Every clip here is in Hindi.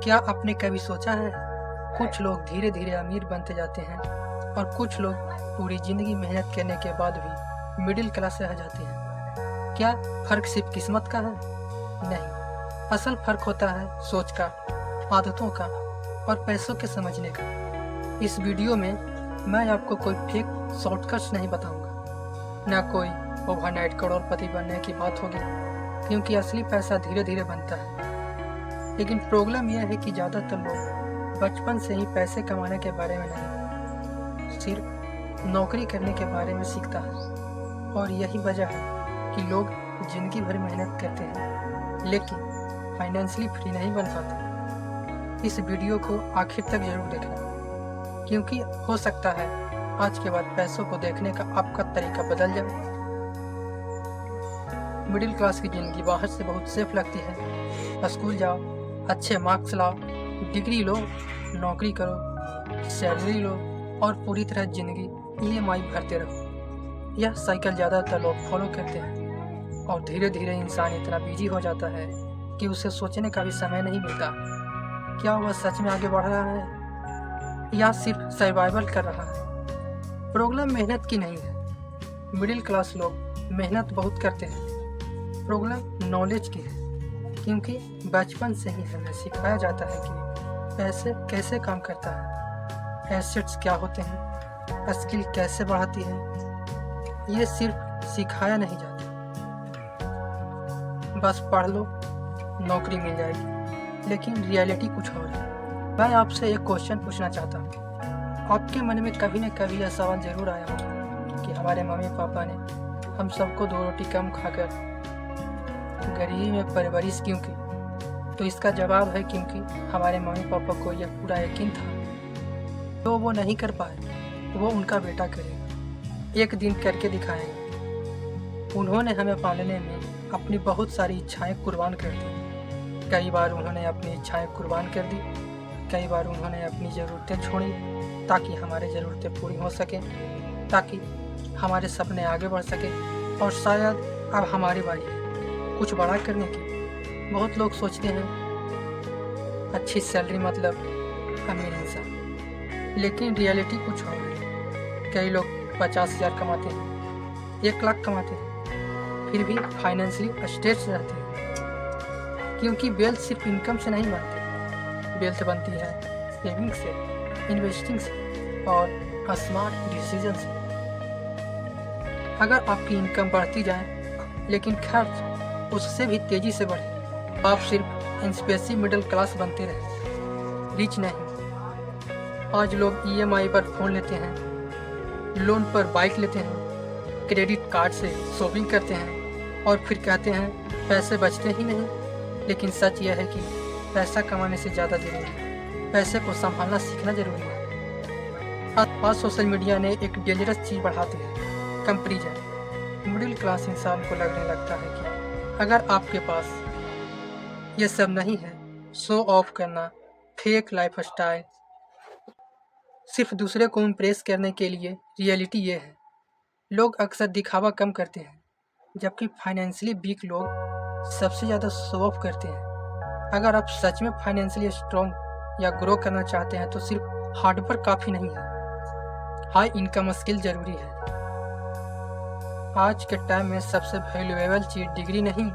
क्या आपने कभी सोचा है, कुछ लोग धीरे धीरे अमीर बनते जाते हैं और कुछ लोग पूरी जिंदगी मेहनत करने के बाद भी मिडिल क्लास रह जाते हैं। क्या फर्क सिर्फ किस्मत का है? नहीं, असल फर्क होता है सोच का, आदतों का और पैसों के समझने का। इस वीडियो में मैं आपको कोई फेक शॉर्टकट्स नहीं बताऊंगा, ना कोई ओवरनाइट करोड़पति बनने की बात होगी, क्योंकि असली पैसा धीरे धीरे बनता है। लेकिन प्रॉब्लम यह है कि ज़्यादातर लोग बचपन से ही पैसे कमाने के बारे में नहीं, सिर्फ नौकरी करने के बारे में सीखता है। और यही वजह है कि लोग जिंदगी भर मेहनत करते हैं लेकिन फाइनेंशियली फ्री नहीं बन पाते। इस वीडियो को आखिर तक जरूर देखना, क्योंकि हो सकता है आज के बाद पैसों को देखने का आपका तरीका बदल जाए। मिडिल क्लास की ज़िंदगी बाहर से बहुत सेफ लगती है। स्कूल जाओ, अच्छे मार्क्स लाओ, डिग्री लो, नौकरी करो, सैलरी लो और पूरी तरह ज़िंदगी EMI भरते रहो। यह साइकिल ज़्यादातर लोग फॉलो करते हैं और धीरे धीरे इंसान इतना बिजी हो जाता है कि उसे सोचने का भी समय नहीं मिलता। क्या वह सच में आगे बढ़ रहा है या सिर्फ सर्वाइवल कर रहा है? प्रॉब्लम मेहनत की नहीं है। मिडिल क्लास लोग मेहनत बहुत करते हैं। प्रॉब्लम नॉलेज की है, क्योंकि बचपन से ही हमें सिखाया जाता है कि पैसे कैसे काम करता है, एसेट्स क्या होते हैं, स्किल कैसे बढ़ाती है। ये सिर्फ सिखाया नहीं जाता, बस पढ़ लो नौकरी मिल जाएगी। लेकिन रियलिटी कुछ और है। मैं आपसे एक क्वेश्चन पूछना चाहता हूँ। आपके मन में कभी न कभी यह सवाल जरूर आया होगा कि हमारे मम्मी पापा ने हम सबको 2 रोटी कम खाकर गरीबी में परवरिश क्यों की? तो इसका जवाब है क्योंकि हमारे मम्मी पापा को यह पूरा यकीन था, तो वो नहीं कर पाए, वो उनका बेटा करेगा, एक दिन करके दिखाएगा। उन्होंने हमें पालने में अपनी बहुत सारी इच्छाएं कुर्बान कर दी। कई बार उन्होंने अपनी इच्छाएं कुर्बान कर दी, कई बार उन्होंने अपनी ज़रूरतें छोड़ी ताकि हमारी ज़रूरतें पूरी हो सकें, ताकि हमारे सपने आगे बढ़ सकें। और शायद अब हमारी बारी है कुछ बड़ा करने की। बहुत लोग सोचते हैं अच्छी सैलरी मतलब अमीर इंसान, लेकिन रियलिटी कुछ और है। कई लोग 50,000 कमाते हैं, 1 लाख कमाते हैं, फिर भी फाइनेंशियली स्ट्रेस रहते हैं। क्योंकि वेल्थ सिर्फ इनकम से नहीं बनती, वेल्थ बनती है सेविंग से, इन्वेस्टिंग से और स्मार्ट डिसीजन से। अगर आपकी इनकम बढ़ती जाए लेकिन खर्च उससे भी तेजी से बढ़े, आप सिर्फ इंस्पेसिव मिडिल क्लास बनते रहे, रिच नहीं। आज लोग EMI पर फ़ोन लेते हैं, लोन पर बाइक लेते हैं, क्रेडिट कार्ड से शॉपिंग करते हैं और फिर कहते हैं पैसे बचते ही नहीं। लेकिन सच यह है कि पैसा कमाने से ज़्यादा जरूरी है पैसे को संभालना सीखना जरूरी है। आज सोशल मीडिया ने एक डेंजरस चीज़ बढ़ा दी है, कंपैरिजन। मिडिल क्लास इंसान को लगने लगता है कि अगर आपके पास ये सब नहीं है, शो ऑफ करना, फेक लाइफ स्टाइल, सिर्फ दूसरे को इम्प्रेस करने के लिए। रियलिटी ये है, लोग अक्सर दिखावा कम करते हैं, जबकि फाइनेंशियली वीक लोग सबसे ज़्यादा शो ऑफ करते हैं। अगर आप सच में फाइनेंशियली स्ट्रॉन्ग या ग्रो करना चाहते हैं तो सिर्फ हार्डवर्क काफ़ी नहीं है, हाई इनकम स्किल ज़रूरी है। आज के टाइम में सबसे वैल्यूएबल चीज़ डिग्री नहीं,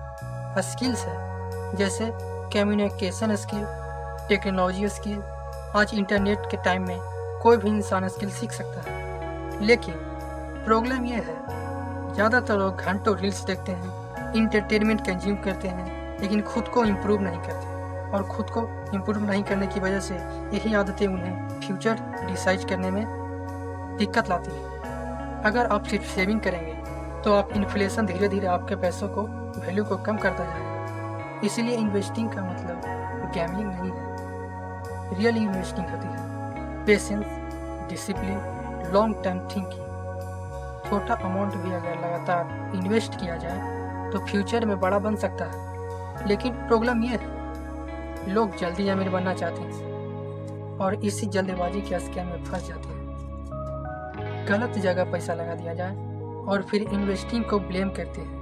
स्किल्स है, जैसे कम्युनिकेशन स्किल, टेक्नोलॉजी स्किल। आज इंटरनेट के टाइम में कोई भी इंसान स्किल सीख सकता है। लेकिन प्रॉब्लम यह है, ज़्यादातर लोग घंटों रील्स देखते हैं, इंटरटेनमेंट कंज्यूम करते हैं, लेकिन खुद को इम्प्रूव नहीं करते। और खुद को इम्प्रूव नहीं करने की वजह से यही आदतें उन्हें फ्यूचर डिसाइड करने में दिक्कत लाती हैं। अगर आप सिर्फ सेविंग करेंगे तो आप इन्फ्लेशन धीरे धीरे आपके पैसों को वैल्यू को कम करता जाएगा। इसीलिए इन्वेस्टिंग का मतलब गैम्बलिंग नहीं है, रियल इन्वेस्टिंग होती है patience, discipline, long term thinking. छोटा अमाउंट भी अगर लगातार इन्वेस्ट किया जाए तो फ्यूचर में बड़ा बन सकता है। लेकिन प्रॉब्लम यह है, लोग जल्दी अमीर बनना चाहते हैं और इसी जल्दबाजी के स्कैम में फंस जाते हैं। गलत जगह पैसा लगा दिया जाए और फिर इन्वेस्टिंग को ब्लेम करते हैं।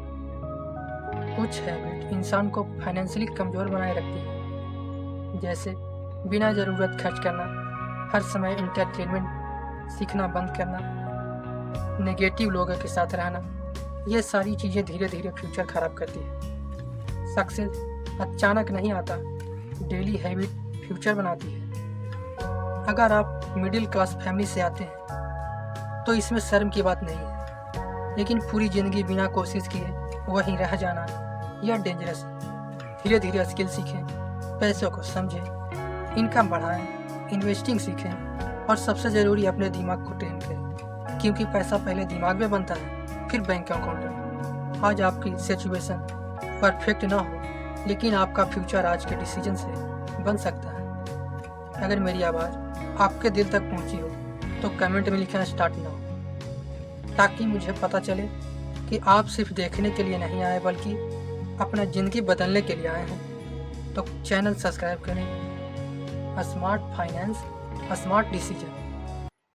कुछ हैबिट इंसान को फाइनेंशियली कमज़ोर बनाए रखती है, जैसे बिना ज़रूरत खर्च करना, हर समय इंटरटेनमेंट सीखना बंद करना, नेगेटिव लोगों के साथ रहना, ये सारी चीज़ें धीरे धीरे फ्यूचर ख़राब करती है। सक्सेस अचानक नहीं आता, डेली हैबिट फ्यूचर बनाती है। अगर आप मिडिल क्लास फैमिली से आते हैं तो इसमें शर्म की बात नहीं है, लेकिन पूरी ज़िंदगी बिना कोशिश किए वहीं रह जाना यह डेंजरस है। धीरे धीरे स्किल सीखें, पैसों को समझें, इनकम बढ़ाएं, इन्वेस्टिंग सीखें और सबसे ज़रूरी अपने दिमाग को ट्रेन करें, क्योंकि पैसा पहले दिमाग में बनता है फिर बैंक अकाउंट में। आज आपकी सिचुएशन परफेक्ट ना हो, लेकिन आपका फ्यूचर आज के डिसीजन से बन सकता है। अगर मेरी आवाज़ आपके दिल तक पहुंची हो तो कमेंट में लिखना स्टार्ट ना हो, ताकि मुझे पता चले कि आप सिर्फ देखने के लिए नहीं आए बल्कि अपना ज़िंदगी बदलने के लिए आए हैं। तो चैनल सब्सक्राइब करें। Smart finance, smart decision.